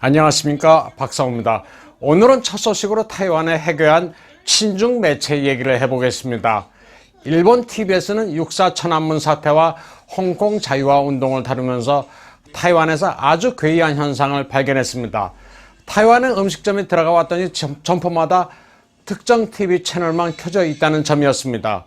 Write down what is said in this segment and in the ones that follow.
안녕하십니까, 박사호입니다. 오늘은 첫 소식으로 타이완에 해괴한 친중 매체 얘기를 해보겠습니다. 일본 TV에서는 육사 천안문 사태와 홍콩 자유화 운동을 다루면서 타이완에서 아주 괴이한 현상을 발견했습니다. 타이완의 음식점에 들어가 왔더니 점포마다 특정 TV 채널만 켜져 있다는 점이었습니다.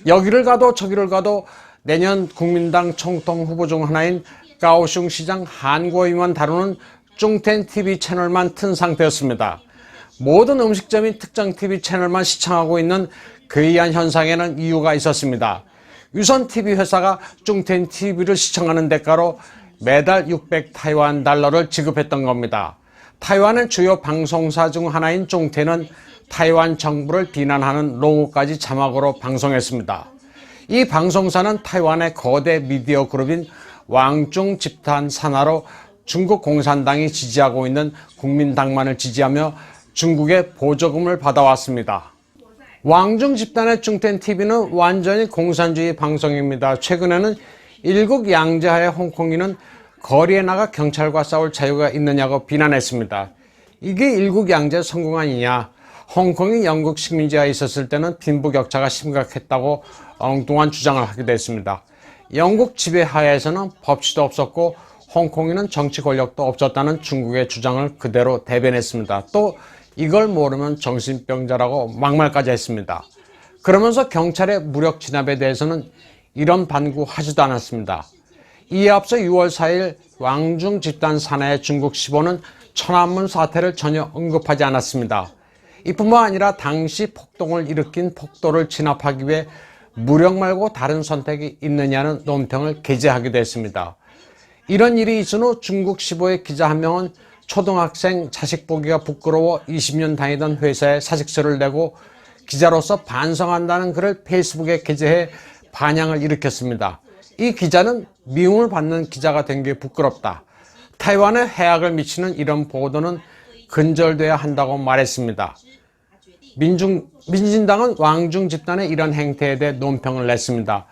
여기를 가도 저기를 가도 내년 국민당 총통 후보 중 하나인 가오슝시장 한국어인만 다루는 중텐 TV 채널만 튼 상태였습니다. 모든 음식점이 특정 TV 채널만 시청하고 있는 괴이한 현상에는 이유가 있었습니다. 유선 TV 회사가 중텐 TV를 시청하는 대가로 매달 600 타이완 달러를 지급했던 겁니다. 타이완의 주요 방송사 중 하나인 중텐은 타이완 정부를 비난하는 로고까지 자막으로 방송했습니다. 이 방송사는 타이완의 거대 미디어 그룹인 왕중 집단 산하로 중국 공산당이 지지하고 있는 국민당만을 지지하며 중국의 보조금을 받아왔습니다. 왕중 집단의 중텐 TV는 완전히 공산주의 방송입니다. 최근에는 일국 양제하의 홍콩인은 거리에 나가 경찰과 싸울 자유가 있느냐고 비난했습니다. 이게 일국 양제 성공 아니냐? 홍콩이 영국 식민지하에 있었을 때는 빈부격차가 심각했다고 엉뚱한 주장을 하기도 했습니다. 영국 지배하에서는 법치도 없었고 홍콩에는 정치 권력도 없었다는 중국의 주장을 그대로 대변했습니다. 또 이걸 모르면 정신병자라고 막말까지 했습니다. 그러면서 경찰의 무력 진압에 대해서는 이런 반구하지도 않았습니다. 이에 앞서 6월 4일 왕중 집단 산하의 중국 시보는 천안문 사태를 전혀 언급하지 않았습니다. 이뿐만 아니라 당시 폭동을 일으킨 폭도를 진압하기 위해 무력 말고 다른 선택이 있느냐는 논평을 게재하기도 했습니다. 이런 일이 있은 후 중국 시보의 기자 한 명은 초등학생 자식 보기가 부끄러워 20년 다니던 회사에 사직서를 내고 기자로서 반성한다는 글을 페이스북에 게재해 반향을 일으켰습니다. 이 기자는 미움을 받는 기자가 된 게 부끄럽다. 타이완에 해악을 미치는 이런 보도는 근절돼야 한다고 말했습니다. 민진당은 왕중 집단의 이런 행태에 대해 논평을 냈습니다.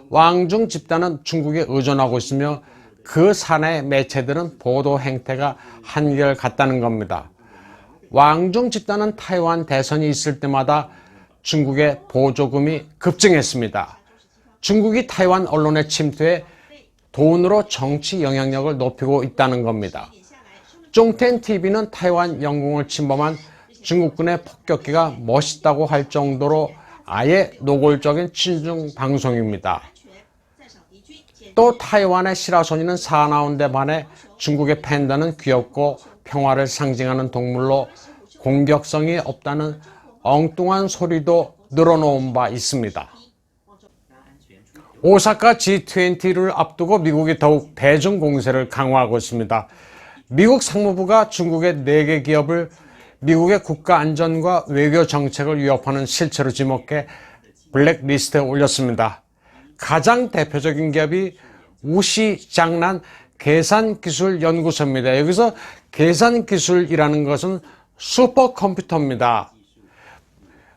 왕중 집단은 중국에 의존하고 있으며 그 산하의 매체들은 보도 행태가 한결같다는 겁니다. 왕중 집단은 타이완 대선이 있을 때마다 중국의 보조금이 급증했습니다. 중국이 타이완 언론에 침투해 돈으로 정치 영향력을 높이고 있다는 겁니다. 중텐 TV는 타이완 영공을 침범한 중국군의 폭격기가 멋있다고 할 정도로 아예 노골적인 친중 방송입니다. 또 타이완의 시라소니는 사나운데 반해 중국의 팬다는 귀엽고 평화를 상징하는 동물로 공격성이 없다는 엉뚱한 소리도 늘어놓은 바 있습니다. 오사카 G20를 앞두고 미국이 더욱 대중 공세를 강화하고 있습니다. 미국 상무부가 중국의 4개 기업을 미국의 국가 안전과 외교 정책을 위협하는 실체로 지목해 블랙리스트에 올렸습니다. 가장 대표적인 기업이 우시장난 계산기술연구소입니다. 여기서 계산기술이라는 것은 슈퍼컴퓨터입니다.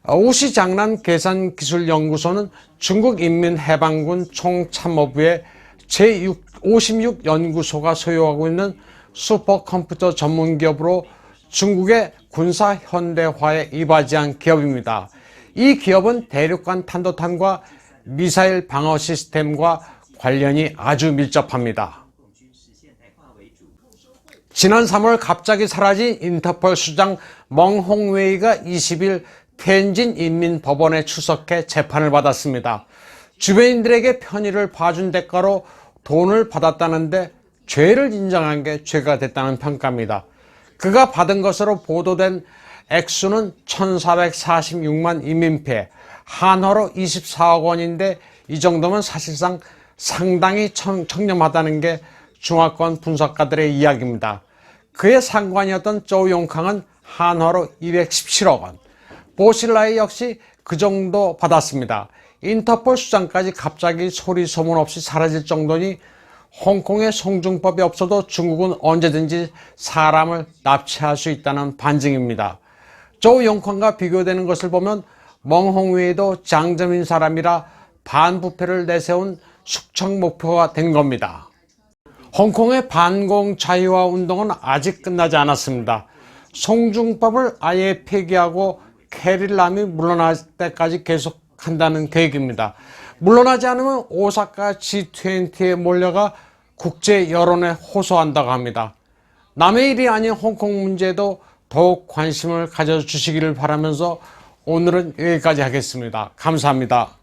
우시장난 계산기술연구소는 중국인민해방군 총참모부의 제56 연구소가 소유하고 있는 슈퍼컴퓨터 전문기업으로 중국의 군사 현대화에 이바지한 기업입니다. 이 기업은 대륙간 탄도탄과 미사일 방어 시스템과 관련이 아주 밀접합니다. 지난 3월 갑자기 사라진 인터폴 수장 멍홍웨이가 20일 텐진 인민법원에 출석해 재판을 받았습니다. 주변인들에게 편의를 봐준 대가로 돈을 받았다는데 죄를 인정한 게 죄가 됐다는 평가입니다. 그가 받은 것으로 보도된 액수는 1446만 인민폐, 한화로 24억 원인데 이 정도면 사실상 상당히 청렴하다는 게 중화권 분석가들의 이야기입니다. 그의 상관이었던 조용캉은 한화로 217억 원, 보실라이 역시 그 정도 받았습니다. 인터폴 수장까지 갑자기 소리 소문 없이 사라질 정도니 홍콩에 송중법이 없어도 중국은 언제든지 사람을 납치할 수 있다는 반증입니다. 조용캉과 비교되는 것을 보면 멍홍웨이도 장점인 사람이라 반부패를 내세운 숙청 목표가 된 겁니다. 홍콩의 반공 자유화 운동은 아직 끝나지 않았습니다. 송중법을 아예 폐기하고 캐릴람이 물러날 때까지 계속한다는 계획입니다. 물러나지 않으면 오사카 G20에 몰려가 국제 여론에 호소한다고 합니다. 남의 일이 아닌 홍콩 문제도 더욱 관심을 가져주시기를 바라면서 오늘은 여기까지 하겠습니다. 감사합니다.